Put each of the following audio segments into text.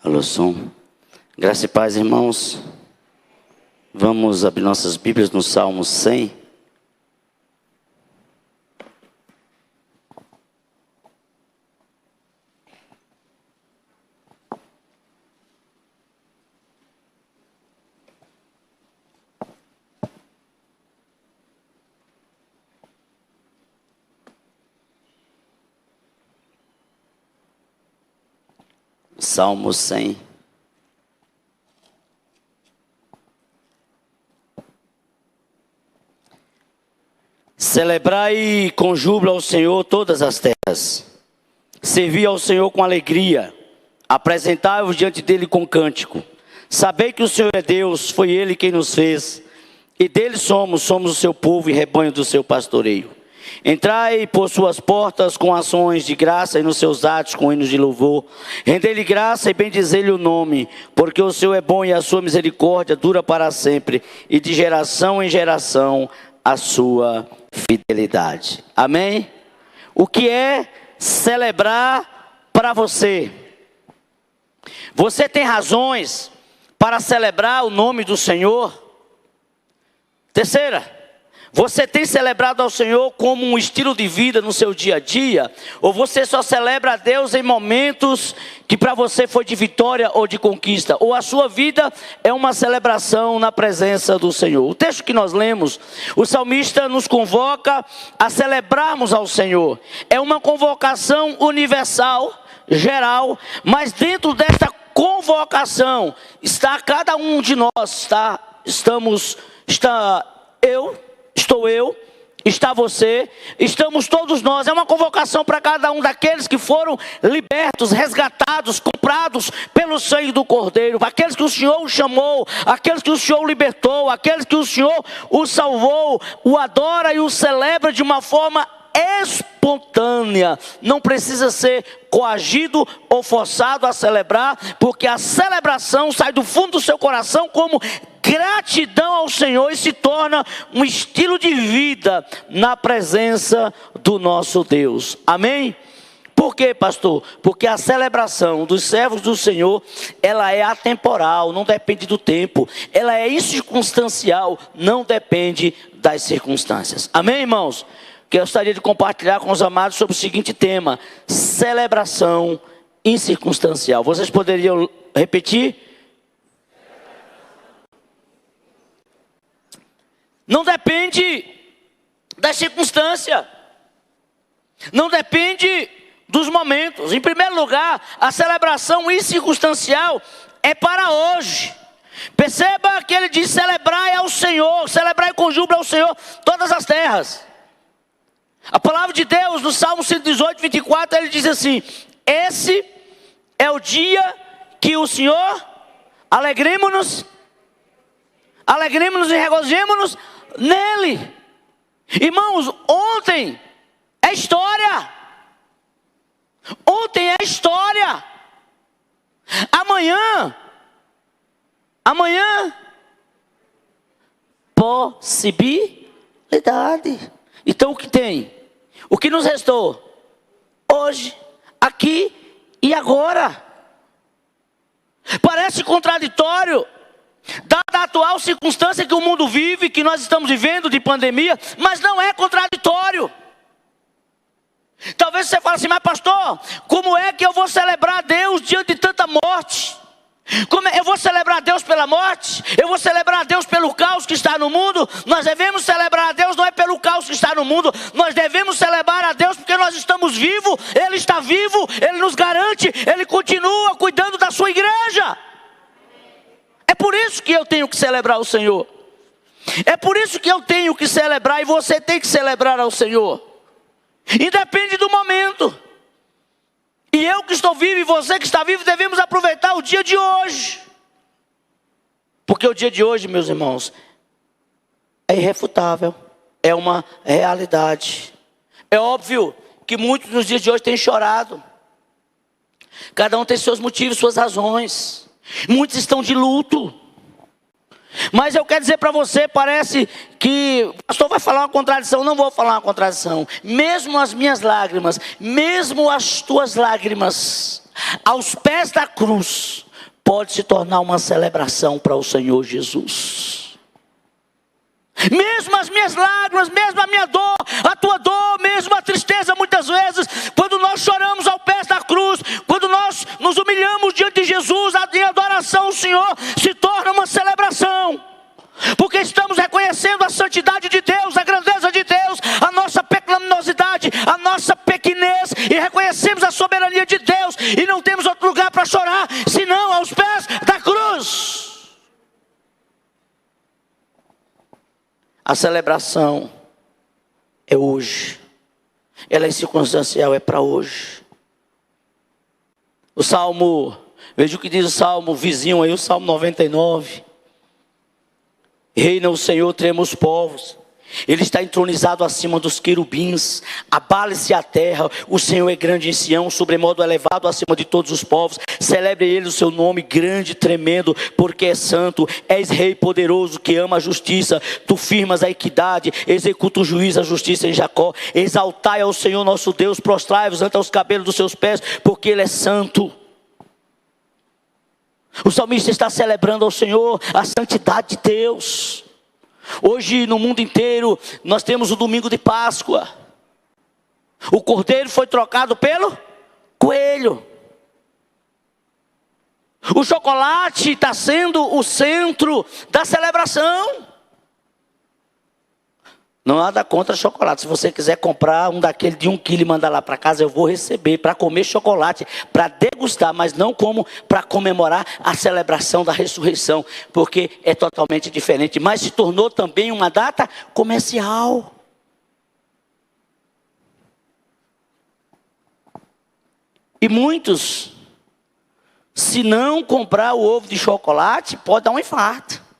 Alô, som. Graça e paz, irmãos. Vamos abrir nossas Bíblias no Salmo 100. Salmo 100. Celebrai com júbilo ao Senhor todas as terras. Servi ao Senhor com alegria. Apresentai-vos diante dele com cântico. Sabei que o Senhor é Deus, foi Ele quem nos fez. E dele somos o seu povo e rebanho do seu pastoreio. Entrai por suas portas com ações de graça e nos seus atos com hinos de louvor. Rendei-lhe graça e bendizei-lhe o nome, porque o Senhor é bom e a sua misericórdia dura para sempre, e de geração em geração a sua fidelidade. Amém? O que é celebrar para você? Você tem razões para celebrar o nome do Senhor? Terceira, você tem celebrado ao Senhor como um estilo de vida no seu dia a dia? Ou você só celebra a Deus em momentos que para você foi de vitória ou de conquista? Ou a sua vida é uma celebração na presença do Senhor? O texto que nós lemos, o salmista nos convoca a celebrarmos ao Senhor. É uma convocação universal, geral, mas dentro desta convocação está cada um de nós, estou eu, está você, estamos todos nós. É uma convocação para cada um daqueles que foram libertos, resgatados, comprados pelo sangue do Cordeiro. Aqueles que o Senhor o chamou, aqueles que o Senhor o libertou, aqueles que o Senhor o salvou, o adora e o celebra de uma forma espontânea. Não precisa ser coagido ou forçado a celebrar, porque a celebração sai do fundo do seu coração como gratidão ao Senhor e se torna um estilo de vida na presença do nosso Deus. Amém? Por quê, pastor? Porque a celebração dos servos do Senhor, ela é atemporal, não depende do tempo. Ela é incircunstancial, não depende das circunstâncias. Amém, irmãos? Que eu gostaria de compartilhar com os amados sobre o seguinte tema: celebração incircunstancial. Vocês poderiam repetir? Não depende da circunstância, não depende dos momentos. Em primeiro lugar, a celebração incircunstancial é para hoje. Perceba que ele diz: celebrai ao Senhor, celebrai com júbilo ao Senhor todas as terras. A palavra de Deus no Salmo 118, 24, ele diz assim: esse é o dia que o Senhor, alegremos-nos e regozijemo-nos nele. Irmãos, ontem é história. Ontem é história. Amanhã, possibilidade. Então o que tem? O que nos restou? Hoje, aqui e agora. Parece contraditório, dada a atual circunstância que o mundo vive, que nós estamos vivendo de pandemia, mas não é contraditório. Talvez você fale assim: mas pastor, como é que eu vou celebrar a Deus diante de tanta morte? Eu vou celebrar a Deus pela morte? Eu vou celebrar a Deus pelo caos que está no mundo? Nós devemos celebrar a Deus não é pelo caos que está no mundo. Nós devemos celebrar a Deus porque nós estamos vivos. Ele está vivo, Ele nos garante, Ele continua cuidando da sua igreja. É por isso que eu tenho que celebrar o Senhor. É por isso que eu tenho que celebrar, e você tem que celebrar ao Senhor. Independe do momento. E eu que estou vivo e você que está vivo, devemos aproveitar o dia de hoje. Porque o dia de hoje, meus irmãos, é irrefutável, é uma realidade. É óbvio que muitos nos dias de hoje têm chorado. Cada um tem seus motivos, suas razões. Muitos estão de luto. Mas eu quero dizer para você, parece que o pastor vai falar uma contradição. Não vou falar uma contradição. Mesmo as minhas lágrimas, mesmo as tuas lágrimas, aos pés da cruz, pode se tornar uma celebração para o Senhor Jesus. Mesmo as minhas lágrimas, mesmo a minha dor, a tua dor, mesmo a tristeza, muitas vezes, quando nós choramos ao pé da cruz, quando nós nos humilhamos diante de Jesus, em adoração ao Senhor, se torna uma celebração. Porque estamos reconhecendo a santidade de Deus, a grandeza de Deus, a nossa pecaminosidade, a nossa pequenez, e reconhecemos a soberania de Deus, e não temos outro lugar para chorar, senão aos pés da cruz. A celebração é hoje, ela é circunstancial, é para hoje. O Salmo, veja o que diz o Salmo vizinho aí, o Salmo 99. Reina o Senhor, trema os povos. Ele está entronizado acima dos querubins. Abale-se a terra. O Senhor é grande em Sião, sobremodo elevado acima de todos os povos. Celebre ele o seu nome, grande e tremendo, porque é santo. És rei poderoso que ama a justiça. Tu firmas a equidade, executa o juízo, a justiça em Jacó. Exaltai ao Senhor nosso Deus, prostrai-vos ante os cabelos dos seus pés, porque ele é santo. O salmista está celebrando ao Senhor a santidade de Deus. Hoje no mundo inteiro nós temos o domingo de Páscoa. O cordeiro foi trocado pelo coelho. O chocolate está sendo o centro da celebração. Não nada contra chocolate. Se você quiser comprar um daquele de 1 quilo e mandar lá para casa, eu vou receber para comer chocolate, para degustar, mas não como para comemorar a celebração da ressurreição, porque é totalmente diferente. Mas se tornou também uma data comercial. E muitos, se não comprar o ovo de chocolate, pode dar um infarto.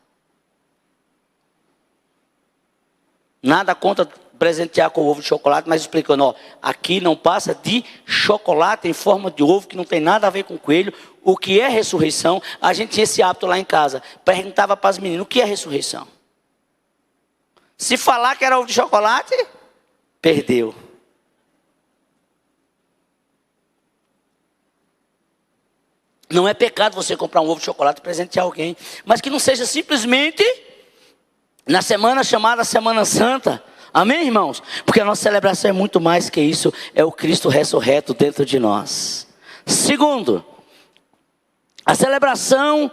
Nada contra presentear com ovo de chocolate, mas explicando, ó, aqui não passa de chocolate em forma de ovo, que não tem nada a ver com coelho. O que é ressurreição? A gente tinha esse hábito lá em casa. Perguntava para as meninas, o que é ressurreição? Se falar que era ovo de chocolate, perdeu. Não é pecado você comprar um ovo de chocolate e presentear alguém, mas que não seja simplesmente na semana chamada Semana Santa. Amém, irmãos? Porque a nossa celebração é muito mais que isso. É o Cristo ressurreto dentro de nós. Segundo, a celebração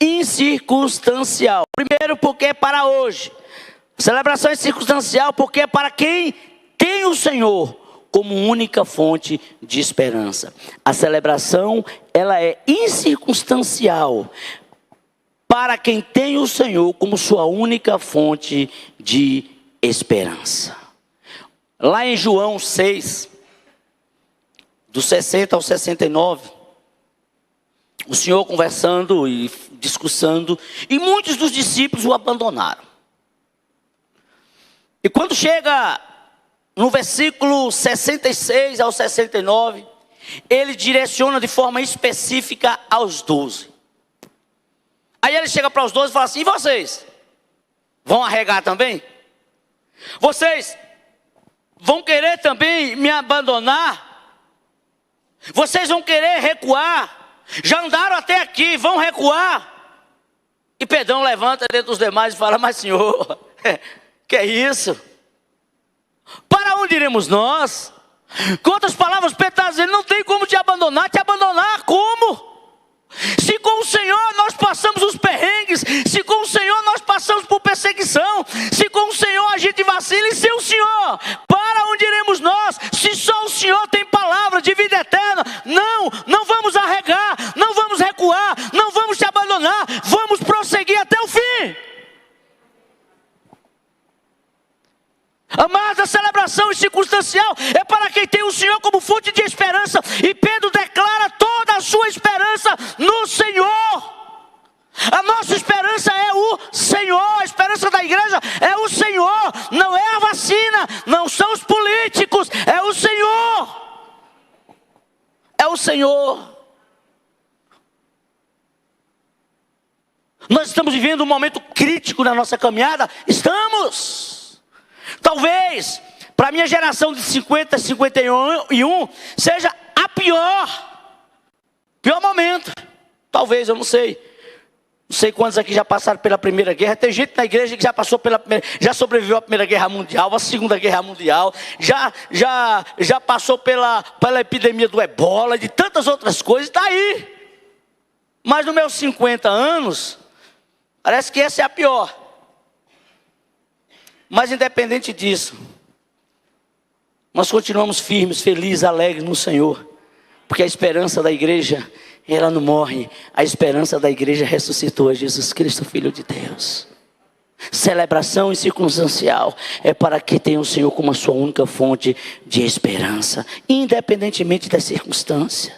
incircunstancial. Primeiro, porque é para hoje. A celebração é circunstancial porque é para quem tem o Senhor como única fonte de esperança. A celebração, ela é incircunstancial para quem tem o Senhor como sua única fonte de esperança. Lá em João 6, do 60 ao 69, o Senhor conversando e discussando, e muitos dos discípulos o abandonaram. E quando chega no versículo 66 ao 69, ele direciona de forma específica aos 12. Aí ele chega para os 12 e fala assim: e vocês? Vão arregar também? Vocês vão querer também me abandonar? Vocês vão querer recuar? Já andaram até aqui, vão recuar? E Pedrão levanta dentro dos demais e fala: mas Senhor, que é isso? Para onde iremos nós? Com outras palavras, Pedro está dizendo: não tem como te abandonar como? Se com o Senhor nós passamos os perrengues, se com o Senhor nós passamos por perseguição, se com o Senhor a gente vacila, e sem o Senhor, para onde iremos nós? Se só o Senhor tem palavra de vida eterna, não vamos arregar, não vamos recuar, não vamos te abandonar, vamos prosseguir até o fim. Amados, a celebração circunstancial é para quem tem o Senhor como fonte de esperança. E Pedro declara toda a sua esperança no Senhor. A nossa esperança é o Senhor. A esperança da igreja é o Senhor. Não é a vacina, não são os políticos, é o Senhor. É o Senhor. Nós estamos vivendo um momento crítico na nossa caminhada. Estamos. Talvez, para a minha geração de 50, 51, seja a pior momento. talvez, eu não sei. Não sei quantos aqui já passaram pela Primeira Guerra. Tem gente na igreja que já passou já sobreviveu à Primeira Guerra Mundial, à Segunda Guerra Mundial, já passou pela epidemia do ebola e de tantas outras coisas, está aí. Mas nos meus 50 anos, parece que essa é a pior. Mas independente disso, nós continuamos firmes, felizes, alegres no Senhor, porque a esperança da igreja, ela não morre. A esperança da igreja ressuscitou a Jesus Cristo, Filho de Deus. Celebração circunstancial é para que tenha o Senhor como a sua única fonte de esperança, independentemente da circunstância.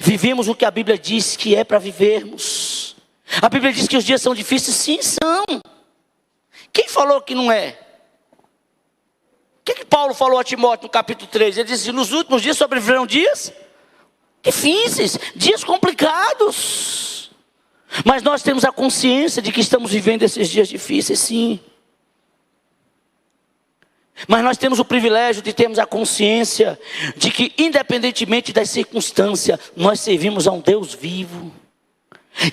Vivemos o que a Bíblia diz que é para vivermos. A Bíblia diz que os dias são difíceis, sim, são. Quem falou que não é? O que Paulo falou a Timóteo no capítulo 3? Ele disse: nos últimos dias sobrevirão dias difíceis, dias complicados. Mas nós temos a consciência de que estamos vivendo esses dias difíceis, sim. Mas nós temos o privilégio de termos a consciência de que, independentemente das circunstâncias, nós servimos a um Deus vivo,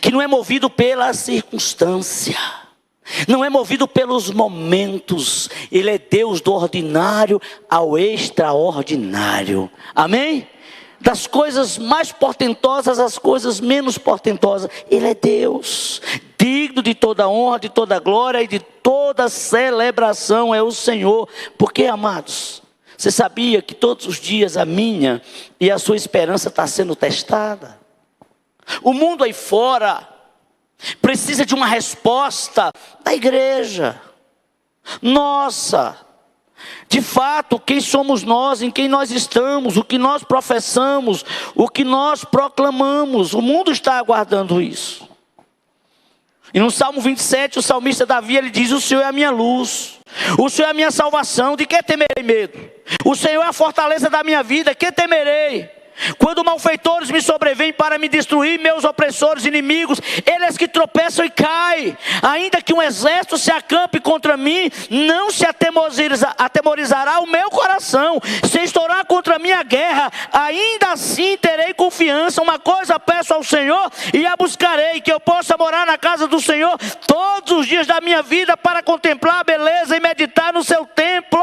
que não é movido pela circunstância, não é movido pelos momentos. Ele é Deus do ordinário ao extraordinário. Amém? Das coisas mais portentosas às coisas menos portentosas, Ele é Deus, digno de toda honra, de toda glória e de toda celebração é o Senhor. Porque, amados, você sabia que todos os dias a minha e a sua esperança está sendo testada? O mundo aí fora precisa de uma resposta da igreja. Nossa, de fato, quem somos nós, em quem nós estamos, o que nós professamos, o que nós proclamamos, o mundo está aguardando isso. E no Salmo 27, o salmista Davi, ele diz: o Senhor é a minha luz, o Senhor é a minha salvação, de que temerei medo? O Senhor é a fortaleza da minha vida, que temerei? Quando malfeitores me sobrevêm para me destruir, meus opressores inimigos, eles que tropeçam e caem. Ainda que um exército se acampe contra mim, não se atemorizará o meu coração. Se estourar contra mim a guerra, ainda assim terei confiança. Uma coisa peço ao Senhor e a buscarei, que eu possa morar na casa do Senhor todos os dias da minha vida, para contemplar a beleza e meditar no seu templo.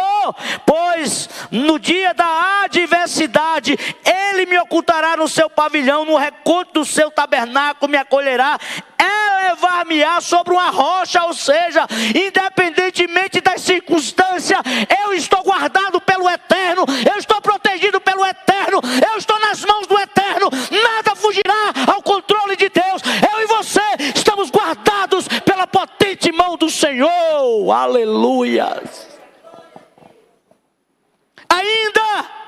Pois no dia da adversidade Ele me ocultará no seu pavilhão, no recanto do seu tabernáculo me acolherá, elevar-me-á sobre uma rocha. Ou seja, independentemente das circunstâncias, eu estou guardado pelo Eterno, eu estou protegido pelo Eterno, eu estou nas mãos do Eterno, nada fugirá ao controle de Deus. Eu e você estamos guardados pela potente mão do Senhor. Aleluia. Ainda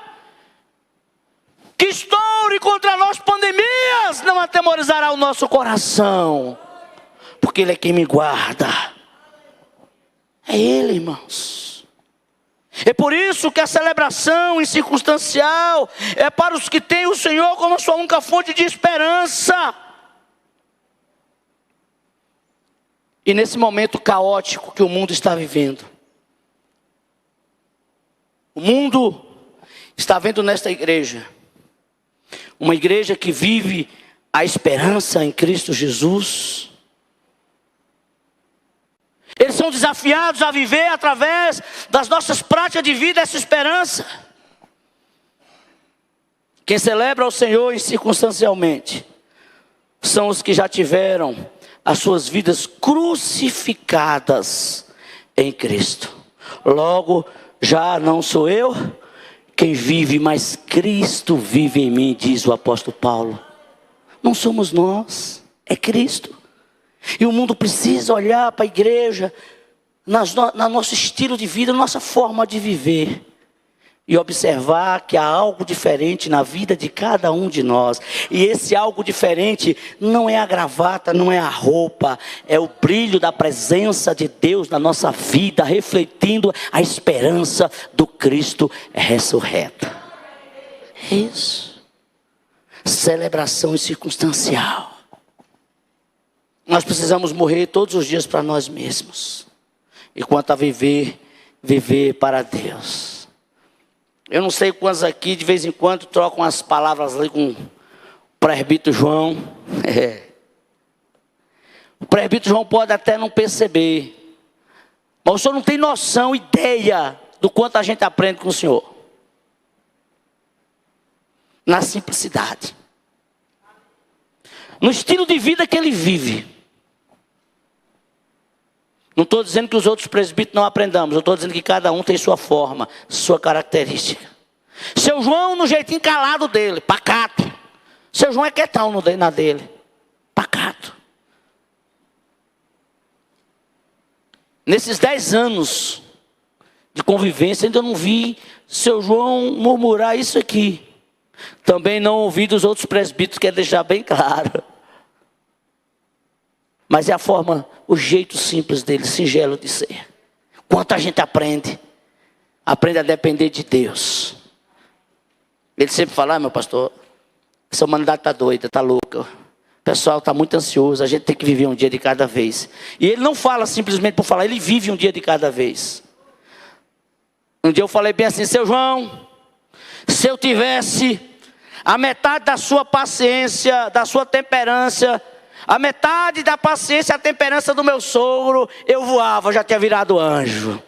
que estoure contra nós pandemias, não atemorizará o nosso coração, porque Ele é quem me guarda. É Ele, irmãos. É por isso que a celebração incircunstancial é para os que têm o Senhor como sua única fonte de esperança. E nesse momento caótico que o mundo está vivendo, o mundo está vendo nesta igreja uma igreja que vive a esperança em Cristo Jesus. Eles são desafiados a viver através das nossas práticas de vida essa esperança. Quem celebra o Senhor incircunstancialmente são os que já tiveram as suas vidas crucificadas em Cristo. Logo, já não sou eu quem vive, mas Cristo vive em mim, diz o apóstolo Paulo. Não somos nós, é Cristo. E o mundo precisa olhar para a igreja, no nosso estilo de vida, nossa forma de viver, e observar que há algo diferente na vida de cada um de nós. E esse algo diferente não é a gravata, não é a roupa, é o brilho da presença de Deus na nossa vida, refletindo a esperança do Cristo ressurreto. É isso. Celebração circunstancial. Nós precisamos morrer todos os dias para nós mesmos, enquanto a viver para Deus. Eu não sei quantos aqui de vez em quando trocam as palavras ali com o presbítero João. O presbítero João pode até não perceber, mas o senhor não tem noção, ideia do quanto a gente aprende com o senhor. Na simplicidade, no estilo de vida que ele vive. Não estou dizendo que os outros presbíteros não aprendamos, eu estou dizendo que cada um tem sua forma, sua característica. Seu João no jeitinho calado dele, pacato. Seu João é quietão na dele, pacato. Nesses 10 anos de convivência, ainda não vi seu João murmurar isso aqui. Também não ouvi dos outros presbíteros, quer deixar bem claro. Mas é a forma, o jeito simples dele, singelo de ser. Quanto a gente aprende a depender de Deus. Ele sempre fala, meu pastor, essa humanidade está doida, está louca. O pessoal está muito ansioso, a gente tem que viver um dia de cada vez. E ele não fala simplesmente por falar, ele vive um dia de cada vez. Um dia eu falei bem assim, seu João, se eu tivesse a metade da sua paciência, da sua temperança, a metade da paciência e a temperança do meu sogro, eu voava, já tinha virado anjo.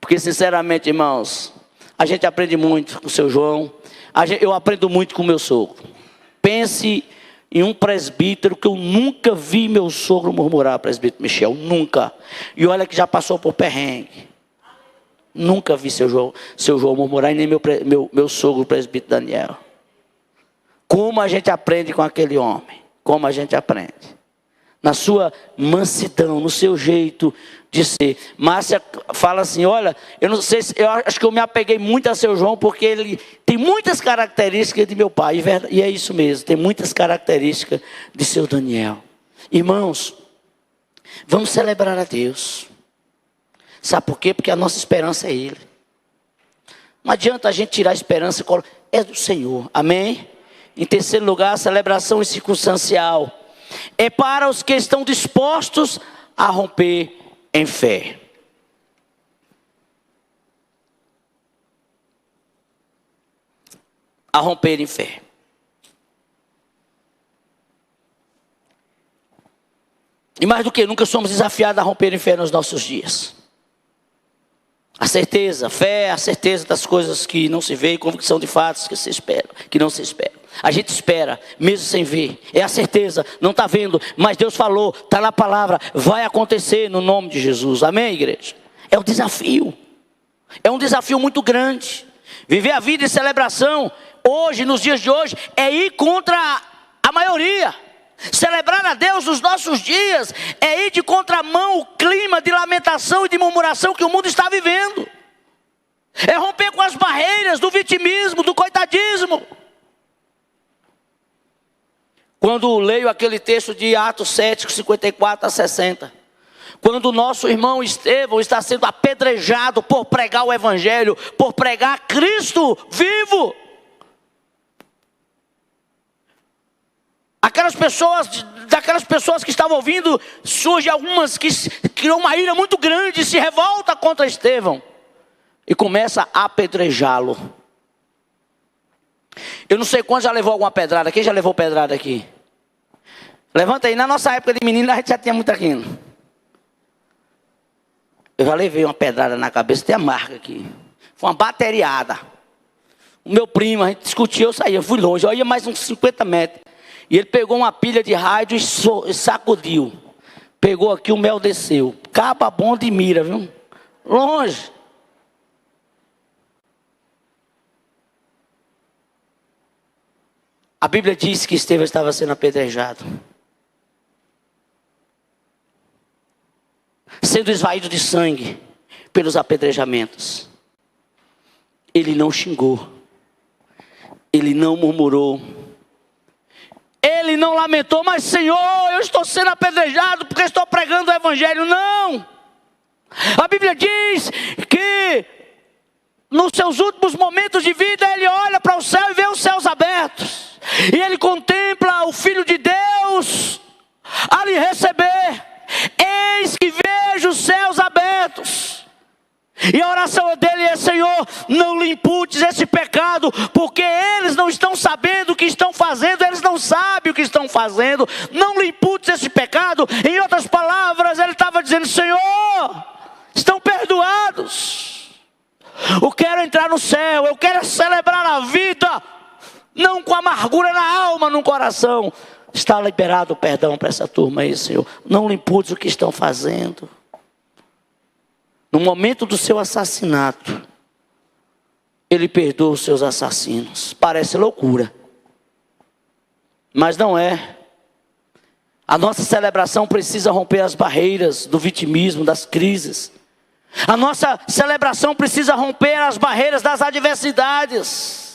Porque sinceramente, irmãos, a gente aprende muito com o seu João, eu aprendo muito com o meu sogro. Pense em um presbítero que eu nunca vi meu sogro murmurar, presbítero Michel, nunca. E olha que já passou por perrengue. Nunca vi seu João murmurar, e nem meu sogro, o presbítero Daniel. Como a gente aprende com aquele homem. Como a gente aprende. Na sua mansidão, no seu jeito de ser. Márcia fala assim, olha, eu não sei, eu acho que eu me apeguei muito a seu João, porque ele tem muitas características de meu pai. E é isso mesmo, tem muitas características de seu Daniel. Irmãos, vamos celebrar a Deus. Sabe por quê? Porque a nossa esperança é Ele. Não adianta a gente tirar a esperança, é do Senhor, amém? Em terceiro lugar, a celebração circunstancial. É para os que estão dispostos a romper em fé. A romper em fé. E mais do que nunca somos desafiados a romper em fé nos nossos dias. A certeza, fé, a certeza das coisas que não se vê, e convicção de fatos que não se esperam. A gente espera, mesmo sem ver. É a certeza, não está vendo, mas Deus falou, está na palavra, vai acontecer no nome de Jesus. Amém, igreja? É um desafio. É um desafio muito grande. Viver a vida em celebração, hoje, nos dias de hoje, é ir contra a maioria. Celebrar a Deus nos nossos dias é ir de contramão o clima de lamentação e de murmuração que o mundo está vivendo. É romper com as barreiras do vitimismo, do coitadismo. Quando leio aquele texto de Atos 7, 54 a 60, quando o nosso irmão Estevão está sendo apedrejado por pregar o Evangelho, por pregar Cristo vivo. Daquelas pessoas que estavam ouvindo, surge algumas que criam uma ira muito grande, se revolta contra Estevão e começa a apedrejá-lo. Eu não sei quantos já levou alguma pedrada. Quem já levou pedrada aqui? Levanta aí. Na nossa época de menino, a gente já tinha muito aquilo. Eu já levei uma pedrada na cabeça, tem a marca aqui. Foi uma bateriada. O meu primo, a gente discutia, eu saía, eu fui longe, eu ia mais uns 50 metros. E ele pegou uma pilha de rádio e sacudiu. Pegou aqui, o mel desceu. Caba bom de mira, viu? Longe. A Bíblia diz que Estevão estava sendo apedrejado. Sendo esvaído de sangue pelos apedrejamentos. Ele não xingou. Ele não murmurou. Ele não lamentou, mas Senhor, eu estou sendo apedrejado porque estou pregando o Evangelho. Não. A Bíblia diz que nos seus últimos momentos de vida, ele olha para o céu e vê os céus abertos. E ele contempla o Filho de Deus a lhe receber. Eis que vejo os céus abertos. E a oração dele é: Senhor, não lhe imputes esse pecado, porque eles não estão sabendo o que estão fazendo, eles não sabem o que estão fazendo. Não lhe imputes esse pecado. Em outras palavras, ele estava dizendo: Senhor, estão perdoados. Eu quero entrar no céu, eu quero celebrar a vida, não com amargura na alma, no coração. Está liberado o perdão para essa turma aí, Senhor. Não lhe imputes o que estão fazendo. No momento do seu assassinato, ele perdoa os seus assassinos. Parece loucura, mas não é. A nossa celebração precisa romper as barreiras do vitimismo, das crises. A nossa celebração precisa romper as barreiras das adversidades.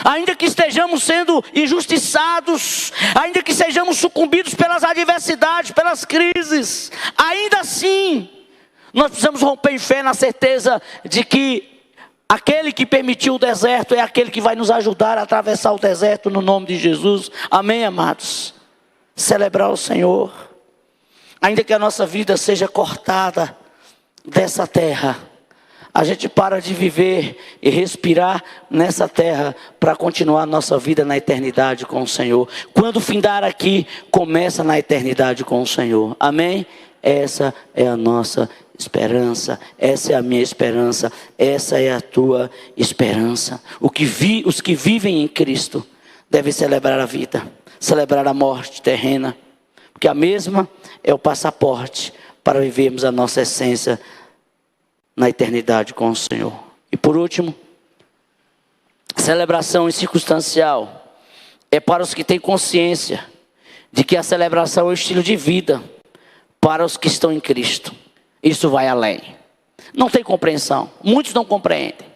Ainda que estejamos sendo injustiçados, ainda que sejamos sucumbidos pelas adversidades, pelas crises, ainda assim, nós precisamos romper em fé na certeza de que aquele que permitiu o deserto é aquele que vai nos ajudar a atravessar o deserto no nome de Jesus. Amém, amados? Celebrar o Senhor, ainda que a nossa vida seja cortada dessa terra, a gente para de viver e respirar nessa terra para continuar a nossa vida na eternidade com o Senhor. Quando findar aqui, começa na eternidade com o Senhor. Amém? Essa é a nossa esperança, essa é a minha esperança, essa é a tua esperança. Os que vivem em Cristo devem celebrar a vida, celebrar a morte terrena, porque a mesma é o passaporte para vivermos a nossa essência na eternidade com o Senhor. E por último, celebração incircunstancial é para os que têm consciência de que a celebração é um estilo de vida para os que estão em Cristo. Isso vai além. Não tem compreensão. Muitos não compreendem.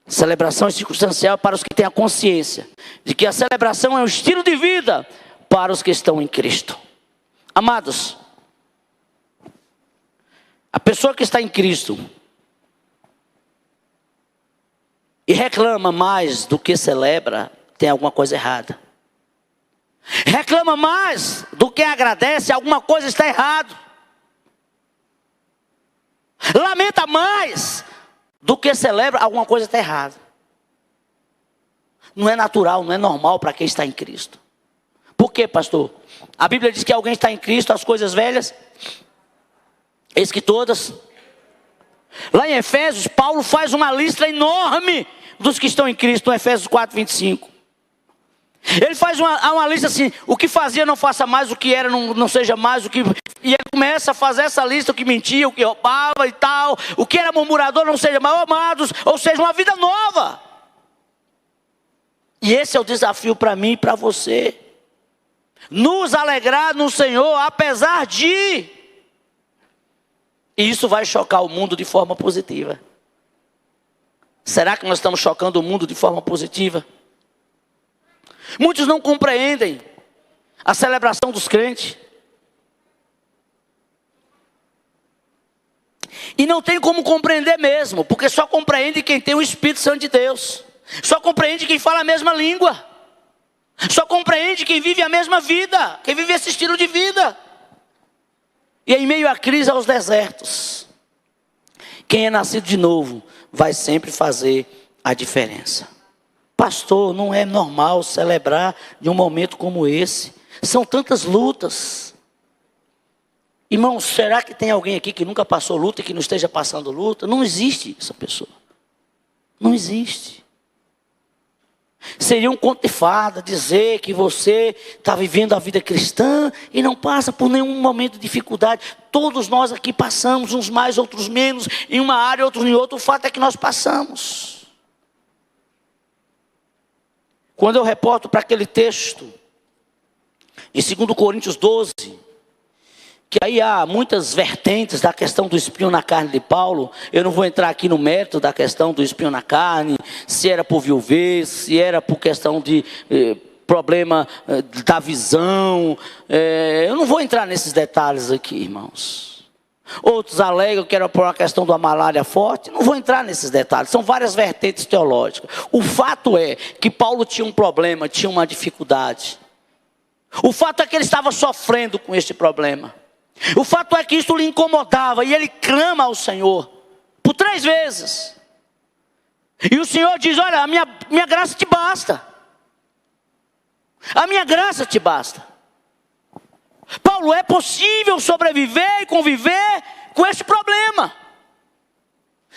Celebração incircunstancial é para os que têm a consciência de que a celebração é um estilo de vida para os que estão em Cristo. Amados, a pessoa que está em Cristo e reclama mais do que celebra, tem alguma coisa errada. Reclama mais do que agradece, alguma coisa está errada. Lamenta mais do que celebra, alguma coisa está errada. Não é natural, não é normal para quem está em Cristo. Por quê, pastor? A Bíblia diz que alguém está em Cristo, as coisas velhas, eis que todas. Lá em Efésios, Paulo faz uma lista enorme dos que estão em Cristo, em Efésios 4, 25. Ele faz uma lista assim: o que fazia não faça mais, o que era não seja mais, e ele começa a fazer essa lista: o que mentia, o que roubava e tal, o que era murmurador não seja mais, amados, ou seja, uma vida nova. E esse é o desafio para mim e para você: nos alegrar no Senhor, apesar de. E isso vai chocar o mundo de forma positiva. Será que nós estamos chocando o mundo de forma positiva? Muitos não compreendem a celebração dos crentes. E não tem como compreender mesmo, porque só compreende quem tem o Espírito Santo de Deus. Só compreende quem fala a mesma língua. Só compreende quem vive a mesma vida, quem vive esse estilo de vida. E em meio à crise, aos desertos, quem é nascido de novo vai sempre fazer a diferença. Pastor, não é normal celebrar de um momento como esse. São tantas lutas. Irmãos, será que tem alguém aqui que nunca passou luta e que não esteja passando luta? Não existe essa pessoa. Não existe. Seria um conto de fada dizer que você está vivendo a vida cristã e não passa por nenhum momento de dificuldade. Todos nós aqui passamos, uns mais, outros menos, em uma área, outros em outra. O fato é que nós passamos. Quando eu reporto para aquele texto, em 2 Coríntios 12, que aí há muitas vertentes da questão do espinho na carne de Paulo. Eu não vou entrar aqui no mérito da questão do espinho na carne, se era por viuvez, se era por questão de problema da visão. Eu não vou entrar nesses detalhes aqui, irmãos. Outros alegam que era por uma questão de uma malária forte. Não vou entrar nesses detalhes, são várias vertentes teológicas. O fato é que Paulo tinha um problema, tinha uma dificuldade. O fato é que ele estava sofrendo com este problema. O fato é que isso lhe incomodava e ele clama ao Senhor por 3 vezes. E o Senhor diz: olha, a minha graça te basta. A minha graça te basta. Paulo, é possível sobreviver e conviver com esse problema.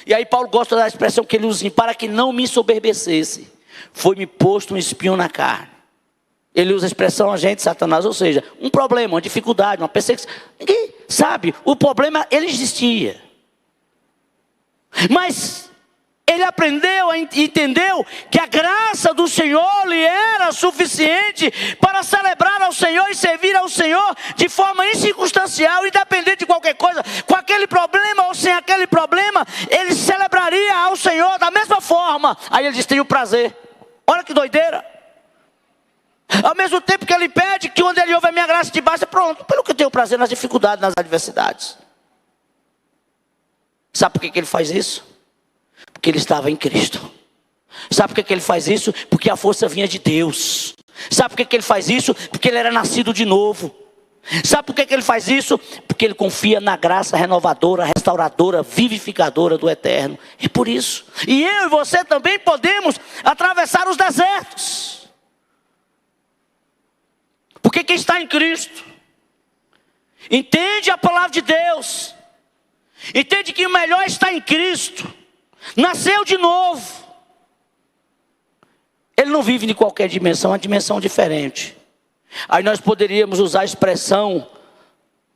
E aí Paulo gosta da expressão que ele usa: para que não me ensoberbecesse, foi-me posto um espinho na carne. Ele usa a expressão agente Satanás, ou seja, um problema, uma dificuldade, uma perseguição. Ninguém sabe, o problema ele existia. Mas ele aprendeu e entendeu que a graça do Senhor lhe era suficiente para celebrar ao Senhor e servir ao Senhor de forma incircunstancial, independente de qualquer coisa. Com aquele problema ou sem aquele problema, ele celebraria ao Senhor da mesma forma. Aí ele diz: tenho prazer. Olha que doideira. Ao mesmo tempo que ele pede que onde ele ouve a minha graça te basta, pronto, pelo que eu tenho prazer nas dificuldades, nas adversidades. Sabe por que ele faz isso? Porque ele estava em Cristo. Sabe por que ele faz isso? Porque a força vinha de Deus. Sabe por que ele faz isso? Porque ele era nascido de novo. Sabe por que ele faz isso? Porque ele confia na graça renovadora, restauradora, vivificadora do Eterno. É por isso. E eu e você também podemos atravessar os desertos. Porque quem está em Cristo entende a palavra de Deus, entende que o melhor está em Cristo, nasceu de novo. Ele não vive em qualquer dimensão, é uma dimensão diferente. Aí nós poderíamos usar a expressão: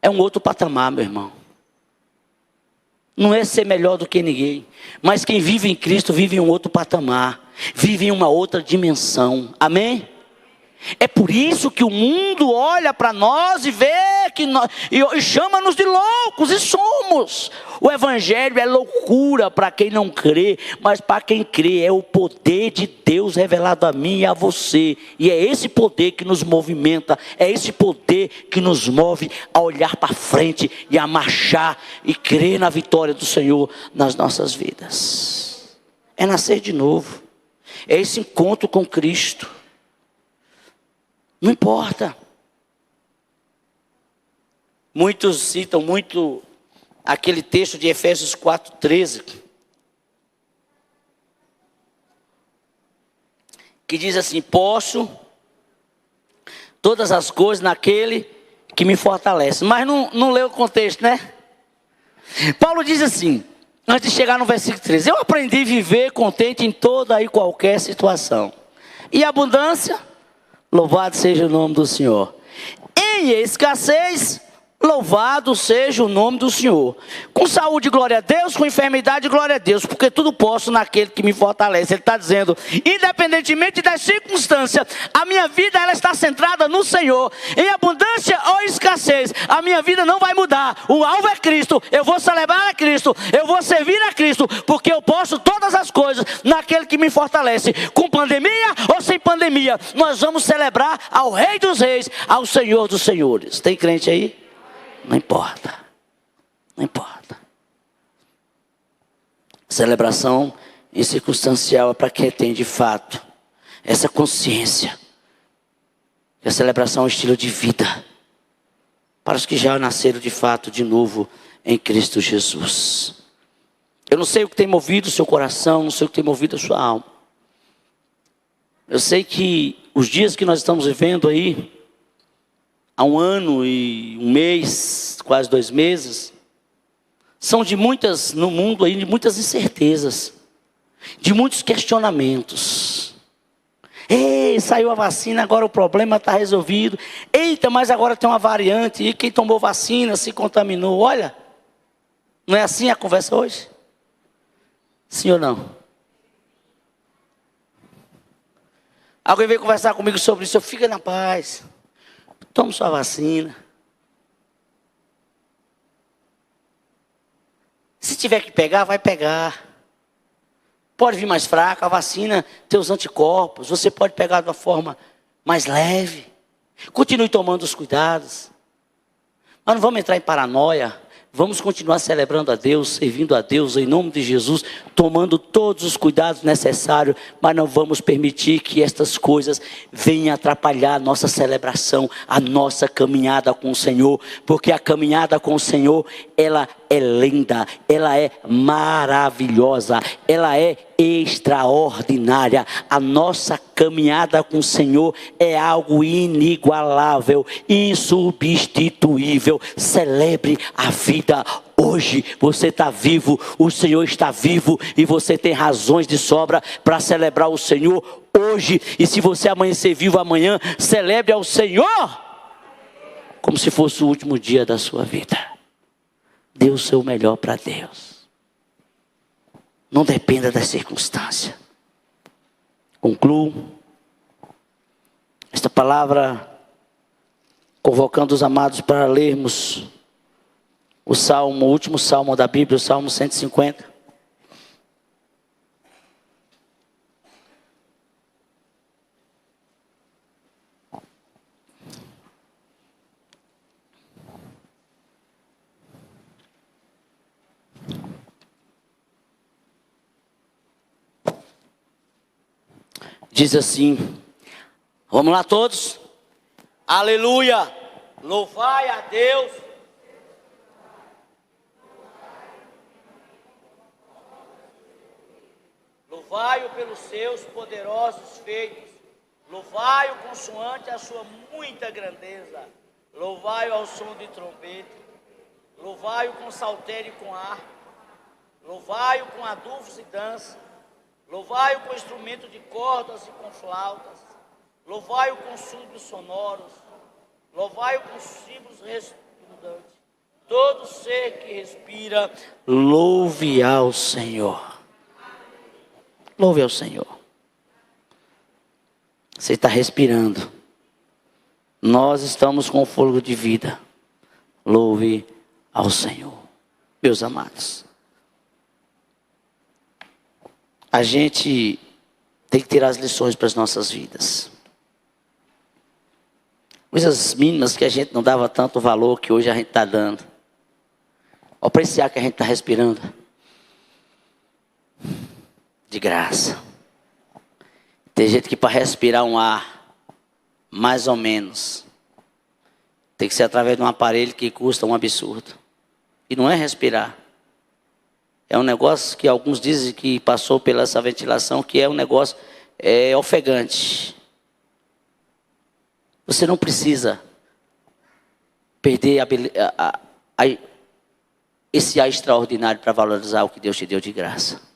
é um outro patamar, meu irmão. Não é ser melhor do que ninguém, mas quem vive em Cristo vive em um outro patamar, vive em uma outra dimensão. Amém? É por isso que o mundo olha para nós e vê que nós, e chama-nos de loucos, e somos. O evangelho é loucura para quem não crê, mas para quem crê é o poder de Deus revelado a mim e a você. E é esse poder que nos movimenta, é esse poder que nos move a olhar para frente e a marchar e crer na vitória do Senhor nas nossas vidas. É nascer de novo, é esse encontro com Cristo. Não importa. Muitos citam muito aquele texto de Efésios 4:13, que diz assim: posso todas as coisas naquele que me fortalece. Mas não leu o contexto, né? Paulo diz assim, antes de chegar no versículo 13: eu aprendi a viver contente em toda e qualquer situação. E abundância, louvado seja o nome do Senhor. Em escassez, louvado seja o nome do Senhor. Com saúde, glória a Deus. Com enfermidade, glória a Deus. Porque tudo posso naquele que me fortalece. Ele está dizendo, independentemente das circunstâncias, a minha vida ela está centrada no Senhor. Em abundância ou escassez, a minha vida não vai mudar. O alvo é Cristo. Eu vou celebrar a Cristo. Eu vou servir a Cristo. Porque eu posso todas as coisas naquele que me fortalece. Com pandemia ou sem pandemia, nós vamos celebrar ao Rei dos Reis, ao Senhor dos Senhores. Tem crente aí? Não importa, não importa. Celebração incircunstancial é para quem tem de fato essa consciência. E a celebração é um estilo de vida para os que já nasceram de fato de novo em Cristo Jesus. Eu não sei o que tem movido o seu coração, não sei o que tem movido a sua alma. Eu sei que os dias que nós estamos vivendo aí, há 1 ano e 1 mês, quase 2 meses, são de muitas, no mundo aí, de muitas incertezas, de muitos questionamentos. Ei, saiu a vacina, agora o problema está resolvido. Eita, mas agora tem uma variante, e quem tomou vacina se contaminou. Olha, não é assim a conversa hoje? Sim ou não? Alguém veio conversar comigo sobre isso, eu fico na paz. Tome sua vacina. Se tiver que pegar, vai pegar. Pode vir mais fraca, a vacina tem os anticorpos. Você pode pegar de uma forma mais leve. Continue tomando os cuidados. Mas não vamos entrar em paranoia. Vamos continuar celebrando a Deus, servindo a Deus em nome de Jesus, tomando todos os cuidados necessários, mas não vamos permitir que estas coisas venham atrapalhar a nossa celebração, a nossa caminhada com o Senhor, porque a caminhada com o Senhor, ela é linda, ela é maravilhosa, ela é extraordinária. A nossa caminhada com o Senhor é algo inigualável, insubstituível. Celebre a vida hoje. Você está vivo, o Senhor está vivo e você tem razões de sobra para celebrar o Senhor hoje. E se você amanhecer vivo amanhã, celebre ao Senhor como se fosse o último dia da sua vida. Dê o seu melhor para Deus. Não dependa das circunstâncias. Concluo esta palavra convocando os amados para lermos o último salmo da Bíblia, o Salmo 150. Diz assim, vamos lá todos? Aleluia! Louvai a Deus! Louvai-o pelos seus poderosos feitos, louvai-o consoante a sua muita grandeza, louvai-o ao som de trombeta, louvai-o com saltério e com harpa, louvai-o com adufes e dança, louvai-o com instrumento de cordas e com flautas, louvai-o com súbios sonoros, louvai-o com símbolos redundantes. Todo ser que respira, louve ao Senhor. Louve ao Senhor. Você está respirando. Nós estamos com fôlego de vida. Louve ao Senhor. Meus amados, a gente tem que tirar as lições para as nossas vidas. Coisas mínimas que a gente não dava tanto valor, que hoje a gente está dando. Apreciar que a gente está respirando. De graça. Tem gente que para respirar um ar, mais ou menos, tem que ser através de um aparelho que custa um absurdo. E não é respirar. É um negócio que alguns dizem que passou pela essa ventilação, que é um negócio ofegante. Você não precisa perder esse ar extraordinário para valorizar o que Deus te deu de graça.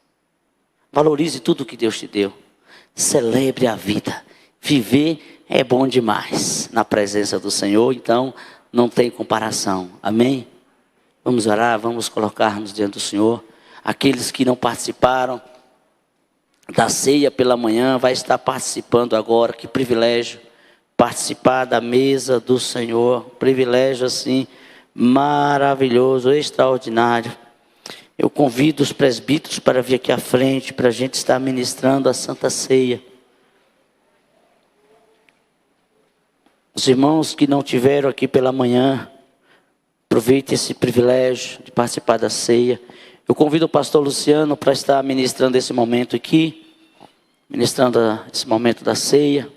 Valorize tudo o que Deus te deu. Celebre a vida. Viver é bom demais na presença do Senhor, então não tem comparação. Amém? Vamos orar, vamos colocar-nos diante do Senhor. Aqueles que não participaram da ceia pela manhã, vai estar participando agora. Que privilégio participar da mesa do Senhor. Privilégio assim, maravilhoso, extraordinário. Eu convido os presbíteros para vir aqui à frente, para a gente estar ministrando a Santa Ceia. Os irmãos que não tiveram aqui pela manhã, aproveite esse privilégio de participar da ceia. Eu convido o pastor Luciano para estar ministrando esse momento aqui, ministrando esse momento da ceia.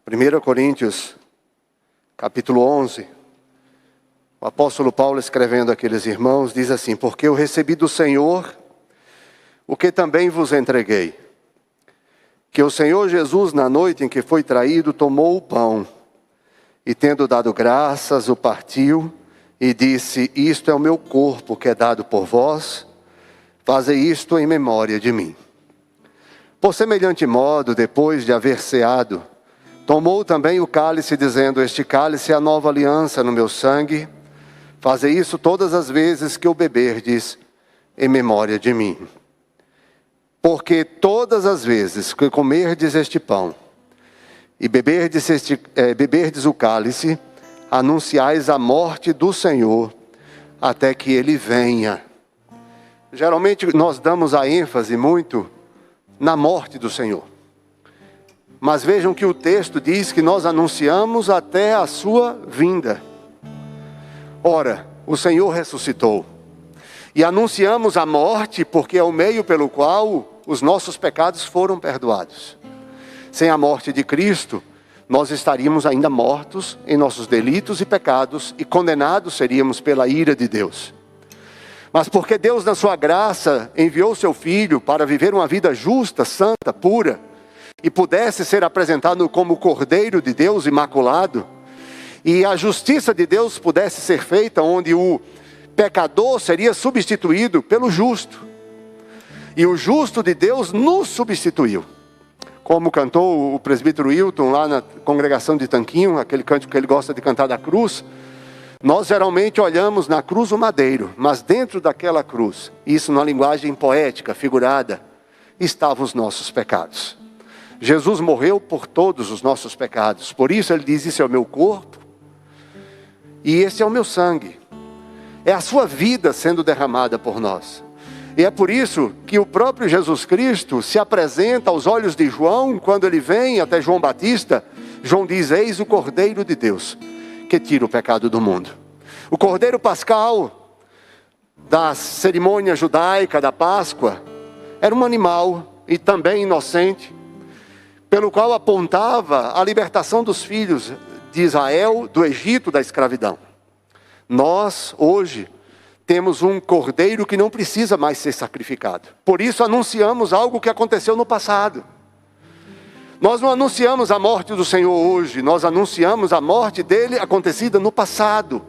Primeiro Coríntios, capítulo 11, o apóstolo Paulo escrevendo àqueles irmãos, diz assim: porque eu recebi do Senhor o que também vos entreguei, que o Senhor Jesus, na noite em que foi traído, tomou o pão, e tendo dado graças, o partiu, e disse: isto é o meu corpo que é dado por vós, fazei isto em memória de mim. Por semelhante modo, depois de haver ceado, tomou também o cálice, dizendo: este cálice é a nova aliança no meu sangue. Fazei isso todas as vezes que o beberdes em memória de mim. Porque todas as vezes que comerdes este pão e beberdes o cálice, anunciais a morte do Senhor até que Ele venha. Geralmente nós damos a ênfase muito na morte do Senhor. Mas vejam que o texto diz que nós anunciamos até a sua vinda. Ora, o Senhor ressuscitou. E anunciamos a morte porque é o meio pelo qual os nossos pecados foram perdoados. Sem a morte de Cristo, nós estaríamos ainda mortos em nossos delitos e pecados e condenados seríamos pela ira de Deus. Mas porque Deus, na sua graça, enviou seu Filho para viver uma vida justa, santa, pura, e pudesse ser apresentado como Cordeiro de Deus imaculado, e a justiça de Deus pudesse ser feita, onde o pecador seria substituído pelo justo, e o justo de Deus nos substituiu. Como cantou o presbítero Hilton lá na congregação de Tanquinho, aquele cântico que ele gosta de cantar da cruz, nós geralmente olhamos na cruz o madeiro, mas dentro daquela cruz, isso numa linguagem poética, figurada, estavam os nossos pecados. Jesus morreu por todos os nossos pecados, por isso ele diz, isso é o meu corpo, e esse é o meu sangue. É a sua vida sendo derramada por nós. E é por isso que o próprio Jesus Cristo se apresenta aos olhos de João, quando ele vem até João Batista, João diz, eis o Cordeiro de Deus, que tira o pecado do mundo. O Cordeiro Pascal, da cerimônia judaica da Páscoa, era um animal, e também inocente, pelo qual apontava a libertação dos filhos de Israel, do Egito, da escravidão. Nós, hoje, temos um cordeiro que não precisa mais ser sacrificado. Por isso anunciamos algo que aconteceu no passado. Nós não anunciamos a morte do Senhor hoje, nós anunciamos a morte dele acontecida no passado.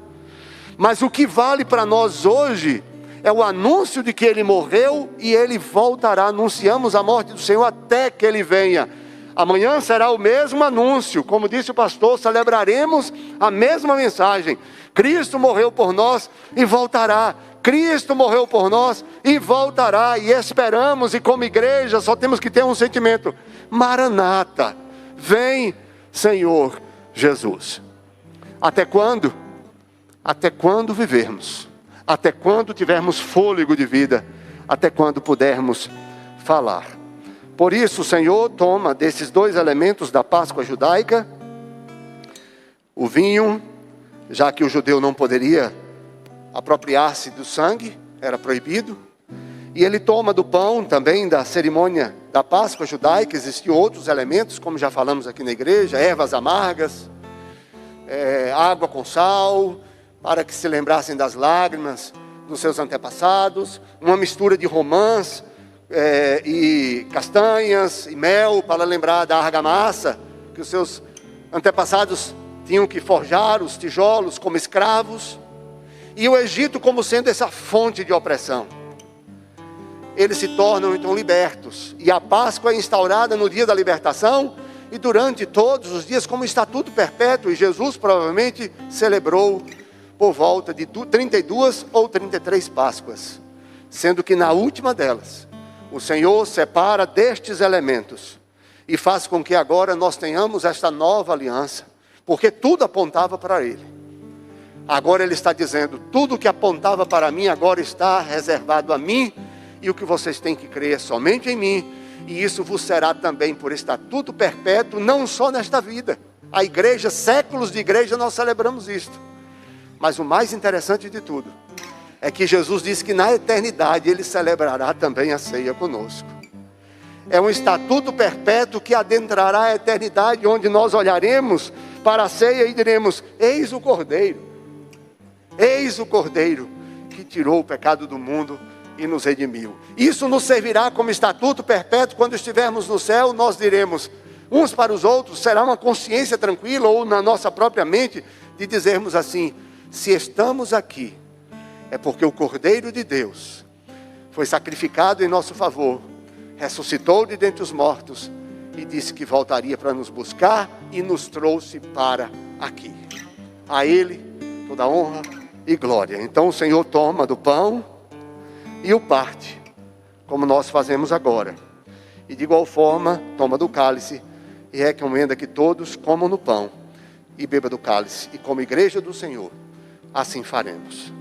Mas o que vale para nós hoje é o anúncio de que ele morreu e ele voltará. Anunciamos a morte do Senhor até que ele venha. Amanhã será o mesmo anúncio, como disse o pastor, celebraremos a mesma mensagem. Cristo morreu por nós e voltará. Cristo morreu por nós e voltará. E esperamos, e como igreja só temos que ter um sentimento. Maranata, vem Senhor Jesus. Até quando? Até quando vivermos. Até quando tivermos fôlego de vida. Até quando pudermos falar. Por isso o Senhor toma desses dois elementos da Páscoa judaica, o vinho, já que o judeu não poderia apropriar-se do sangue, era proibido. E ele toma do pão também da cerimônia da Páscoa judaica, existiam outros elementos, como já falamos aqui na igreja, ervas amargas, água com sal, para que se lembrassem das lágrimas dos seus antepassados, uma mistura de romãs, e castanhas e mel, para lembrar da argamassa, que os seus antepassados tinham que forjar os tijolos como escravos, e o Egito como sendo essa fonte de opressão. Eles se tornam então libertos, e a Páscoa é instaurada no dia da libertação, e durante todos os dias como estatuto perpétuo, e Jesus provavelmente celebrou por volta de 32 ou 33 Páscoas, sendo que na última delas, o Senhor separa destes elementos, e faz com que agora nós tenhamos esta nova aliança, porque tudo apontava para Ele. Agora Ele está dizendo, tudo que apontava para mim, agora está reservado a mim, e o que vocês têm que crer é somente em mim, e isso vos será também por estatuto perpétuo, não só nesta vida. A igreja, séculos de igreja, nós celebramos isto. Mas o mais interessante de tudo, é que Jesus disse que na eternidade Ele celebrará também a ceia conosco. É um estatuto perpétuo que adentrará a eternidade, onde nós olharemos para a ceia e diremos, eis o Cordeiro que tirou o pecado do mundo e nos redimiu. Isso nos servirá como estatuto perpétuo. Quando estivermos no céu, nós diremos uns para os outros, será uma consciência tranquila, ou na nossa própria mente, de dizermos assim, se estamos aqui, é porque o Cordeiro de Deus foi sacrificado em nosso favor, ressuscitou de dentre os mortos e disse que voltaria para nos buscar e nos trouxe para aqui. A Ele toda a honra, e glória. Então o Senhor toma do pão e o parte, como nós fazemos agora. E de igual forma, toma do cálice e recomenda que todos comam no pão e bebam do cálice. E como igreja do Senhor, assim faremos.